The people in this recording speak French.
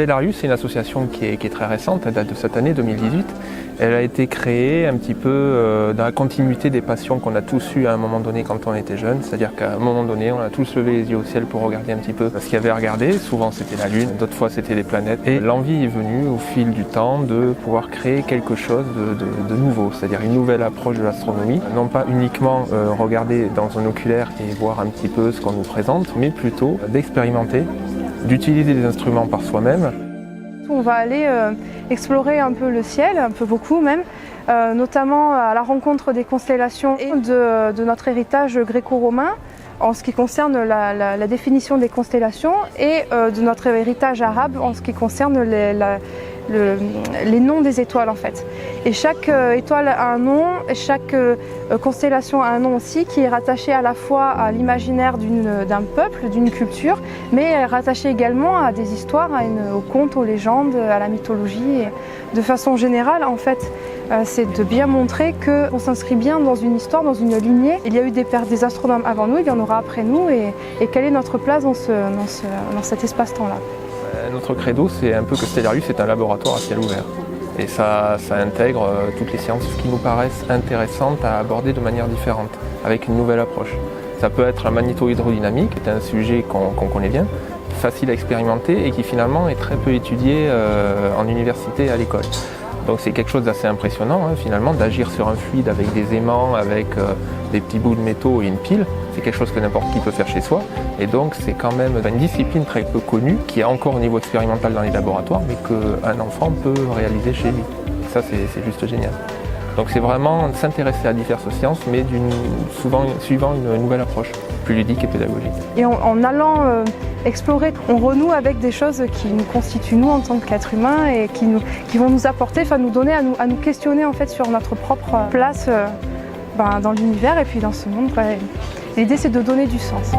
Stellarius, c'est une association qui est très récente, elle date de cette année 2018. Elle a été créée un petit peu dans la continuité des passions qu'on a tous eues à un moment donné quand on était jeune. C'est-à-dire qu'à un moment donné, on a tous levé les yeux au ciel pour regarder un petit peu ce qu'il y avait à regarder. Souvent c'était la Lune, d'autres fois c'était les planètes. Et l'envie est venue au fil du temps de pouvoir créer quelque chose de nouveau, c'est-à-dire une nouvelle approche de l'astronomie. Non pas uniquement regarder dans un oculaire et voir un petit peu ce qu'on nous présente, mais plutôt d'expérimenter, d'utiliser des instruments par soi-même. On va aller explorer un peu le ciel, un peu beaucoup même, notamment à la rencontre des constellations et de notre héritage gréco-romain en ce qui concerne la définition des constellations et de notre héritage arabe en ce qui concerne les noms des étoiles en fait. Et chaque étoile a un nom, et chaque constellation a un nom aussi qui est rattaché à la fois à l'imaginaire d'un peuple, d'une culture, mais rattaché également à des histoires, aux contes, aux légendes, à la mythologie. Et de façon générale, en fait, c'est de bien montrer qu'on s'inscrit bien dans une histoire, dans une lignée. Il y a eu des astronomes avant nous, il y en aura après nous, et quelle est notre place dans cet espace-temps-là. Notre credo, c'est un peu que Stellarius est un laboratoire à ciel ouvert. Et ça intègre toutes les sciences qui nous paraissent intéressantes à aborder de manière différente, avec une nouvelle approche. Ça peut être la magnéto-hydrodynamique, qui est un sujet qu'on connaît bien, facile à expérimenter et qui finalement est très peu étudié en université et à l'école. Donc c'est quelque chose d'assez impressionnant finalement, d'agir sur un fluide avec des aimants, avec des petits bouts de métaux et une pile. C'est quelque chose que n'importe qui peut faire chez soi. Et donc c'est quand même une discipline très peu connue, qui est encore au niveau expérimental dans les laboratoires, mais qu'un enfant peut réaliser chez lui. Et ça c'est juste génial. Donc c'est vraiment s'intéresser à diverses sciences, mais souvent suivant une nouvelle approche, plus ludique et pédagogique. Et en allant explorer, on renoue avec des choses qui nous constituent nous en tant qu'êtres humains et qui vont nous apporter, nous donner à nous questionner en fait sur notre propre place dans l'univers et puis dans ce monde. L'idée c'est de donner du sens.